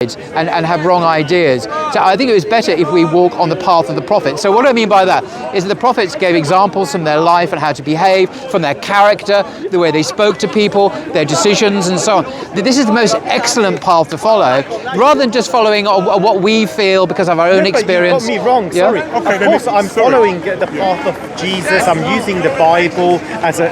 and have wrong ideas. So I think it was better if we walk on the path of the prophets. So what I mean by that is that the prophets gave examples from their life and how to behave, from their character, the way they spoke to people, their decisions and so on. This is the most excellent path to follow, rather than just following what we feel because of our own experience. You got me wrong, sorry. Okay, of course, I'm following the path of Jesus. I'm using the Bible as a,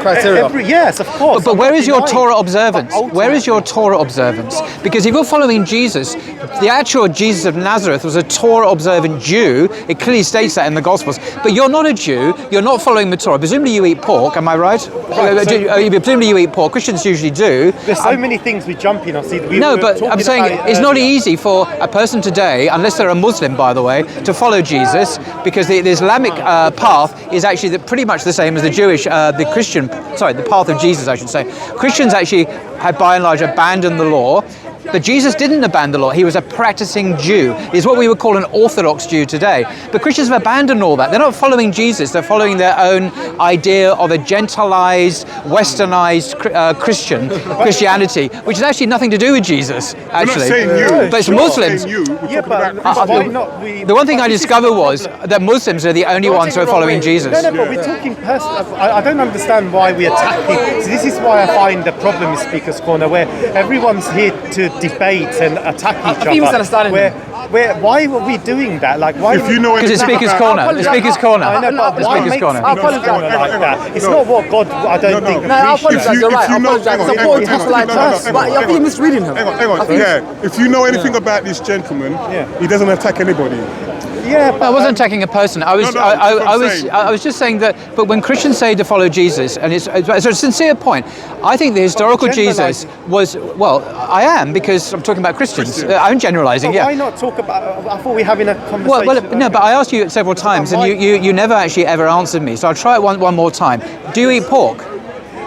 criteria. Yes, of course. But where is your Torah observance? Where is your Torah observance? Because if you're following Jesus, the actual Jesus of Nazareth was a Torah observant Jew. It clearly states that in the Gospels. But you're not a Jew. You're not following the Torah. Presumably you eat pork. Am I right? Presumably you eat pork. Christians usually do. There's so many things we jump in. But I'm saying it's not easy for a person today, unless they're a Muslim, by the way, to follow Jesus, because the Islamic path is actually pretty much the same as the Jewish, the path of Jesus, I should say. Christians actually have, by and large, abandoned the law. But Jesus didn't abandon the law. He was a practicing Jew. He's what we would call an Orthodox Jew today. But Christians have abandoned all that. They're not following Jesus. They're following their own idea of a gentilized, westernized Christianity, which has actually nothing to do with Jesus, actually. We're not saying you. But it's Muslims. The one thing I discovered was that Muslims are the only ones who are following Jesus. No, but we're talking personal. I don't understand why we attack people. So this is why I find the problem is Speaker's Corner, where everyone's here to debate and attack each other. Why are we doing that? Like, why? Because it's Speaker's Corner. The Speaker's Corner. I know, but why make Speaker's Corner like that? It's not what God, I don't think. No, I apologize. You're right. I apologize. It's a poor like us. But I think you're misreading him. Hang on. Yeah. If you know anything about this gentleman, he doesn't attack anybody. Yeah, but I wasn't attacking a person. I was just saying that. But when Christians say to follow Jesus, and it's a sincere point, I think the historical Jesus was. Well, I am, because I'm talking about Christians. I'm generalizing. Why not talk about? I thought we were having a conversation. No, but I asked you several times, and you never actually ever answered me. So I'll try it one more time. Do you eat pork?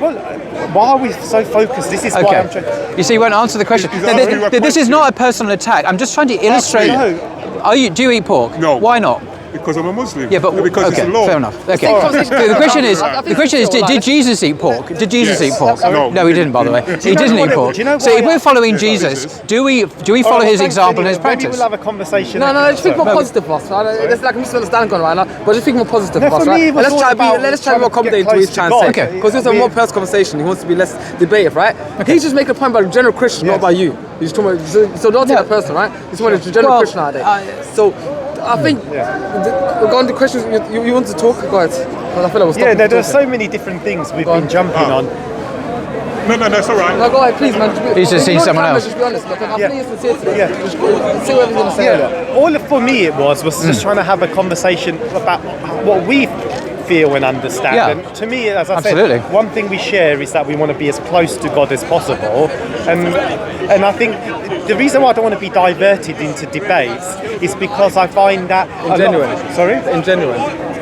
Well, why are we so focused? This is why I'm trying. You see, you won't answer the question. This is not a personal attack. I'm just trying to illustrate. Do you eat pork? No. Why not? Because I'm a Muslim. Yeah, but because it's a law. Fair enough. Okay. The question is, did Jesus eat pork? Did Jesus eat pork? No, he didn't. By the way, he didn't eat pork. So if we're following Jesus, do we follow his example and his practice? Maybe we'll have a conversation. No, just think more positive, boss. There's like a misunderstanding going right now, but just think more positive, boss. Right? Let's try to be more accommodating to his trying to say. Okay. Because it's a more personal conversation. He wants to be less debative, right? He's just making a point about a general Christian, not about you. He's talking about, so don't take that personal, right? He's talking about a general Christian nowadays. So I think regarding the questions you want to talk, go ahead. I feel like there's so many different things we've been jumping on. No, that's all right. No, go ahead, please, man. He's just seeing someone else. Just be honest. I think he's sincere today. See what he's going to say. All for me it was just trying to have a conversation about what we feel and understand. Yeah. And to me, as I Absolutely. said, one thing we share is that we want to be as close to God as possible. And I think the reason why I don't want to be diverted into debates is because I find that Ingenuine.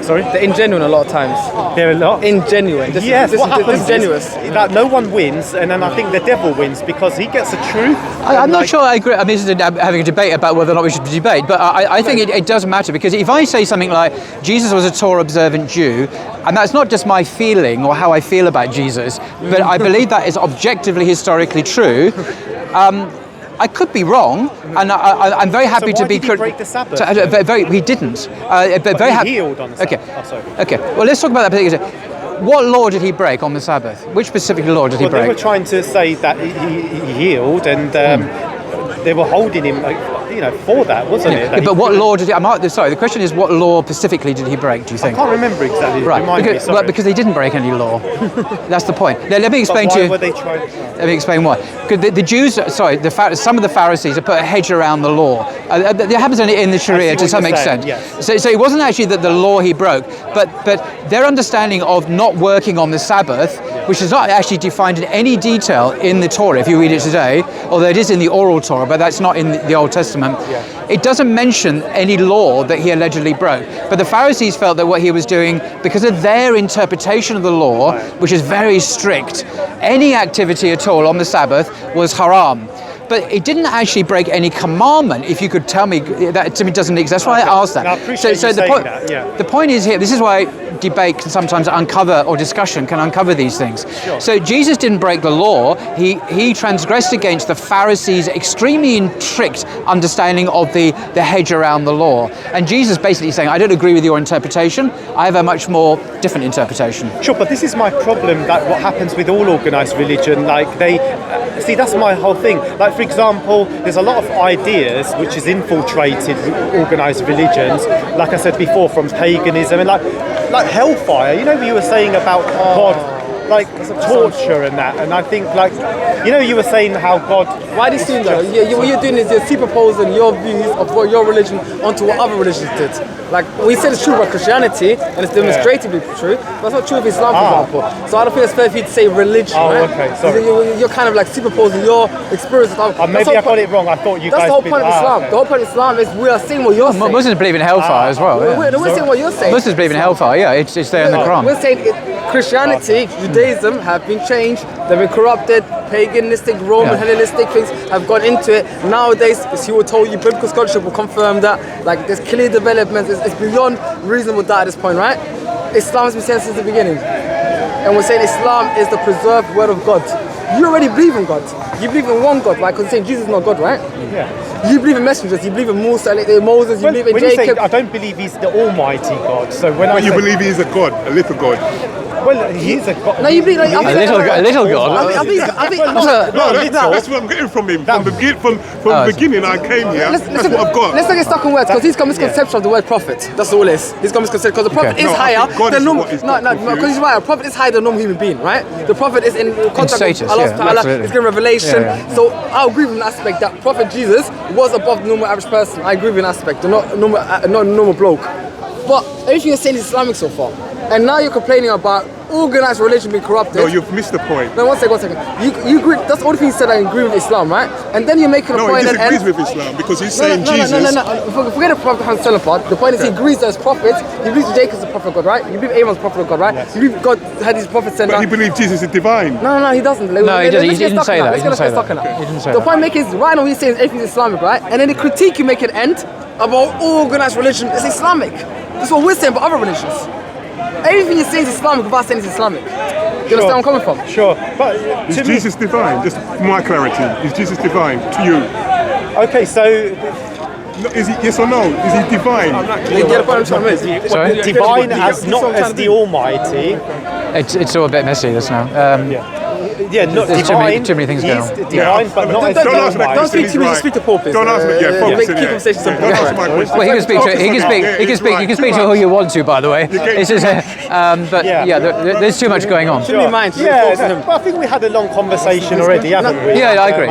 They're ingenuine a lot of times. They're a lot? Ingenuine. What happens is that no one wins, and then I think the devil wins because he gets the truth. I'm not sure I agree. I mean, this is having a debate about whether or not we should debate, but I think it does matter, because if I say something like Jesus was a Torah observant Jew, and that's not just my feeling or how I feel about Jesus, but I believe that is objectively historically true. I could be wrong, and I'm very happy to be. Did he break the Sabbath? He didn't. But he healed on the Sabbath. Okay. Oh, sorry. Okay. Well, let's talk about that particular. What law did he break on the Sabbath? Which specific law did he break? They were trying to say that he healed, and they were holding him, for that, wasn't it? But what law did he? Sorry, the question is, what law specifically did he break? Do you think? I can't remember exactly. Right. Because they didn't break any law. That's the point. Now, let me explain to you. Why were they trying? Let me explain why. Because the Jews, some of the Pharisees have put a hedge around the law. That happens in the Sharia to some extent. Yes. So it wasn't actually that the law he broke, but their understanding of not working on the Sabbath, which is not actually defined in any detail in the Torah if you read it today, although it is in the oral Torah, but that's not in the Old Testament. It doesn't mention any law that he allegedly broke. But the Pharisees felt that what he was doing, because of their interpretation of the law, which is very strict, any activity at all on the Sabbath was haram. but it didn't actually break any commandment. If you could tell me that to me doesn't exist, that's why I asked that. No, I appreciate you the saying point, that, yeah. the point is here. This is why debate can sometimes uncover, or discussion can uncover these things. Sure. So Jesus didn't break the law. He transgressed against the Pharisees' extremely intricate understanding of the hedge around the law. And Jesus basically saying, I don't agree with your interpretation. I have a much more different interpretation. Sure, but this is my problem, that what happens with all organised religion, like they, see, that's my whole thing. Like, for example, there's a lot of ideas which has infiltrated organised religions, like I said before, from paganism, and like hellfire, you know what you were saying about God, like torture and that, and I think, like, you know, you were saying how God... Why do you see that? What you're doing is you're superposing your views of what your religion onto what other religions did. Like, we said it's true about Christianity, and it's demonstratively true, but it's not true of Islam, for example. So I don't think it's fair for you to say religion, right? Okay, sorry. You're kind of like superposing your experience. Maybe I got it wrong. I thought you that's guys... the whole point of Islam. Okay. The whole point of Islam is we are saying what you're saying. Muslims believe in hellfire as well. We're saying what you're saying. Muslims believe in hellfire, yeah, it's there in the Quran. We're saying Christianity, Judaism have been changed, they've been corrupted, paganistic, Roman, Hellenistic things have gone into it. Nowadays, as you were told, biblical scholarship will confirm that, like, there's clear developments, it's beyond reasonable doubt at this point, right? Islam has been saying since the beginning. And we're saying Islam is the preserved word of God. You already believe in God. You believe in one God, right? Because you're saying Jesus is not God, right? Yeah. You believe in messengers, you believe in Musa, Moses, you believe in Jacob. I don't believe he's the Almighty God. So you believe he is a God, a little God. Well, he is a God. No, you believe like, a little God. That's what I'm getting from him. From the beginning, I came here. That's what I've got. Let's not get stuck on words, because he's got misconception of the word prophet. That's all it is. He's got misconception because the prophet is higher than normal. No, because he's right. A prophet is higher than normal human being, right? The prophet is in contact with Allah. He's getting revelation. So I agree with an aspect that Prophet Jesus was above the normal average person. I agree with an aspect, not normal bloke. But everything you're saying is Islamic so far. And now you're complaining about organized religion being corrupted. No, you've missed the point. No, one second. You agree, that's the only thing you said, I agree with Islam, right? And then you're making a point and... No, he disagrees with Islam because he's saying Jesus... No. Forget the Prophet Muhammad part. The point is he agrees that as prophets, he believes Jacob is the prophet of God, right? You believe Abraham's the prophet of God, right? Yes. You believe God had his prophets sent down. But he believes Jesus is divine. No, he doesn't. No, he doesn't. He didn't say that. He didn't say that. The point making is, right now he's saying everything is Islamic, right? And then the critique you make at end about organized religion is Islamic. That's what we're saying about other religions. Everything you're saying is Islamic without saying it's Islamic. Do you understand where I'm coming from? Sure. But is Jesus divine? Just my clarity. Is Jesus divine to you? Okay, so... Is he, yes or no? Is he divine? You get a point I'm trying to make. Sorry? Divine as not as the Almighty. It's all a bit messy, this now. Yeah, not there's divine. too many things going on. He's divine, but not as the Almighty. Don't speak to me, just speak to Paul, please. Don't ask me, focus in. Keep conversations simple. Don't answer my question. Well, he can speak to who you want to, by the way. This is, there's too much going on. Shouldn't be mine. But I think we had a long conversation already, haven't we? Yeah, I agree.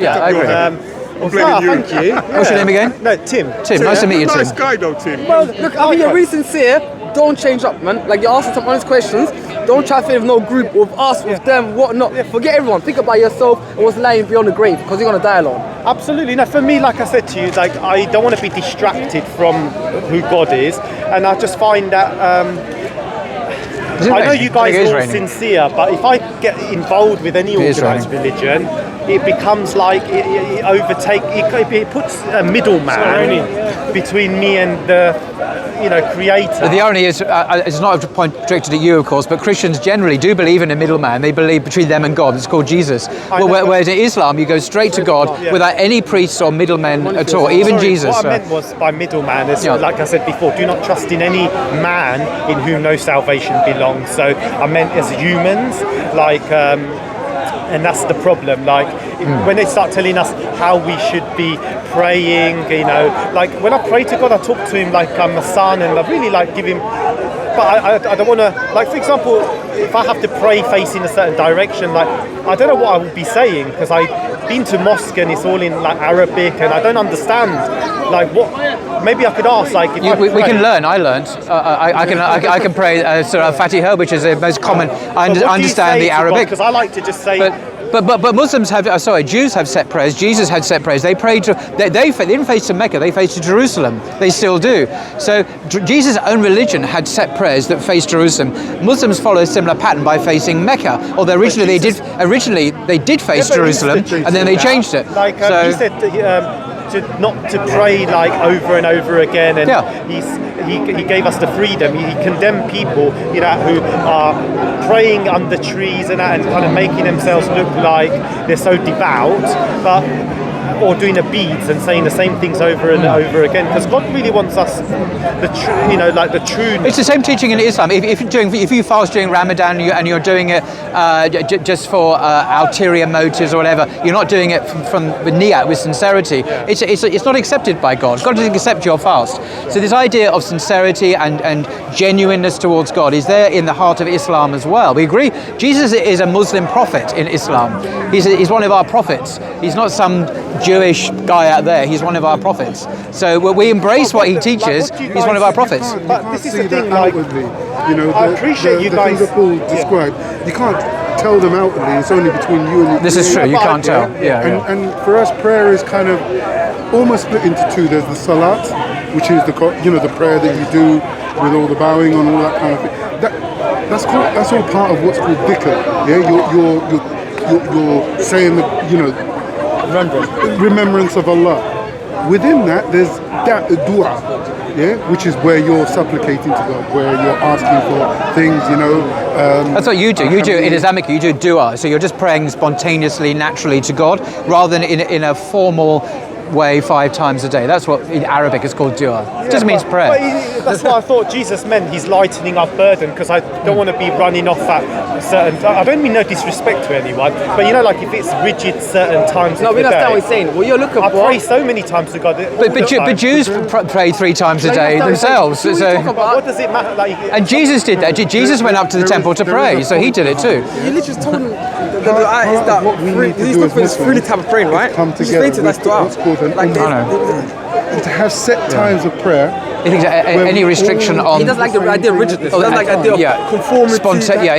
Yeah, I agree. Thank you. What's your name again? No, Tim. Nice to meet you, Tim. Nice guy though, Tim. Well, look, I think you're really sincere. Don't change up, man. Like, you're asking some honest questions. Don't try to fit with no group, with us, with them, whatnot. Forget everyone. Think about yourself and what's lying beyond the grave, because you're going to die alone. Absolutely. No, for me, like I said to you, like, I don't want to be distracted from who God is, and I just find that... I know you guys are all sincere, but if I get involved with any organised religion, it becomes like it puts a middleman between me and the creator. The irony is, it's not a point directed at you, of course, but Christians generally do believe in a middleman. They believe between them and God. It's called Jesus. Whereas in Islam, you go straight to God without any priests or middlemen at all, even Jesus. What I meant was by middleman is, like I said before, do not trust in any man in whom no salvation belongs. So I meant as humans, like... and that's the problem, like when they start telling us how we should be praying, like when I pray to God, I talk to him like I'm a son, and I really like give him, but I don't want to, like, for example, if I have to pray facing a certain direction, like I don't know what I would be saying, because I've been to mosque and it's all in like Arabic and I don't understand like what. Maybe I could ask, like, if we can learn. I learned. I can pray sort of Fatiha, which is the most common. I understand the Arabic because I like to just say. But Muslims have, Jews have set prayers. Jesus had set prayers. They prayed to, they didn't face to Mecca, they faced to Jerusalem. They still do. So Jesus' own religion had set prayers that faced Jerusalem. Muslims follow a similar pattern by facing Mecca, although originally they did face Jerusalem, and then they changed it. Like so, he said, not to pray like over and over again, and he gave us the freedom. He condemned people, you know, who are praying under trees and that, and kind of making themselves look like they're so devout, but or doing the beads and saying the same things over and over again, because God really wants us the true. It's the same teaching in Islam. If you fast during Ramadan and you're doing it just for ulterior motives or whatever, you're not doing it from niyat, with sincerity. It's not accepted by God. God doesn't accept your fast. So this idea of sincerity and genuineness towards God is there in the heart of Islam as well. We agree. Jesus is a Muslim prophet in Islam. He's one of our prophets. He's not some Jewish guy out there. He's one of our prophets. So we embrace what he teaches. He's one of our prophets. But this is the thing, like, you know, I appreciate you the guys. things that Paul described. You can't tell them outwardly. It's only between you and. This is true. You can't tell. And for us, prayer is kind of almost split into two. There's the salat, which is the prayer that you do with all the bowing and all that kind of thing. That's all part of what's called dhikr. Yeah, you're saying that, remembrance of Allah. Within that, there's dua, which is where you're supplicating to God, where you're asking for things, That's what you do. You do in Islamic. You do dua. So you're just praying spontaneously, naturally to God, rather than in a formal way 5 times a day. That's what in Arabic is called dua. It just means prayer. But that's what I thought Jesus meant. He's lightening our burden, because I don't want to be running off at certain. I don't mean no disrespect to anyone, but like if it's rigid certain times. No, we understand what he's saying. Well, you're looking for. I pray so many times to God. But Jews pray 3 times a day themselves. So what does it matter? Like, and Jesus did that. Jesus went up to the temple to pray, so he did it too. You literally just told him he's freely type of praying, right? Come together. That's to have set times of prayer. You think any restriction on? He doesn't like the idea of rigidness. He doesn't like the idea of conformity.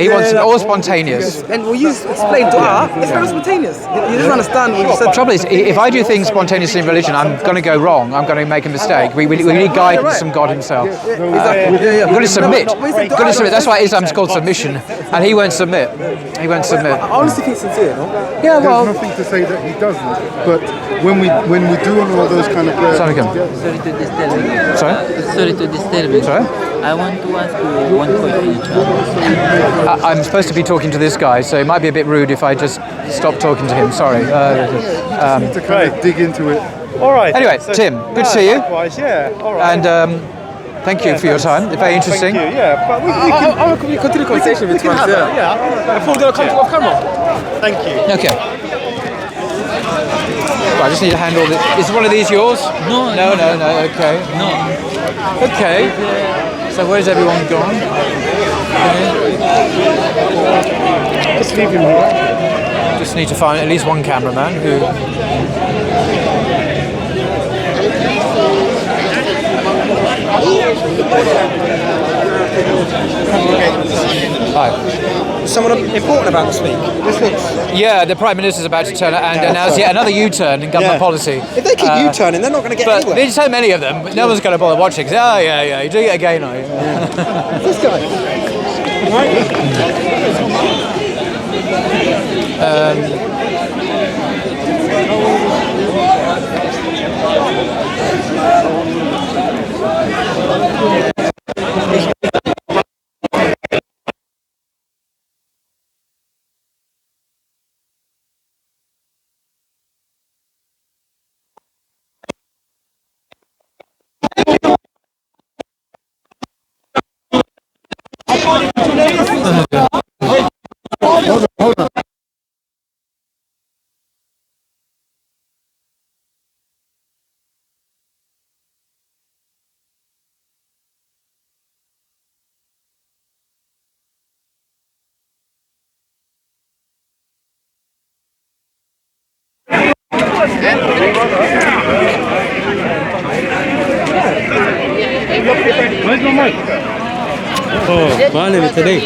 He wants it all spontaneous. And when you explain dua, it's very spontaneous. He doesn't understand what you said. The trouble is, if I do things spontaneously in religion, I'm going to go wrong. I'm going to make a mistake. We need guidance from God Himself. You've got to submit. You've got to submit. That's why Islam's called submission. And he won't submit. He won't submit. I honestly think sincere, no? Yeah, well. There's nothing to say that he doesn't. But when we do all those kind of prayers. Sorry to disturb you. Sorry? I want to ask you one question. I'm supposed to be talking to this guy, so it might be a bit rude if I just stop talking to him. Sorry. To kind of dig into it. All right. Anyway, so, Tim, good to see you. Likewise, yeah. All right. And thank you for your time. Very interesting. Thank you. Yeah, but we can continue the conversation with us. Yeah. Before we come off camera. Thank you. Okay. I just need to handle this. Is one of these yours? No. Okay. No. Okay. So where's everyone gone? Just leave him here. Just need to find at least one cameraman who. Hi. Someone important about to speak. Yeah, the Prime Minister's about to turn and announce yet another U-turn in government policy. If they keep U-turning, they're not going to get anywhere. There's so many of them, no one's going to bother watching. Oh, yeah, you're doing it again, are you? This guy. Hold on. Where's my mic? Oh, finally today.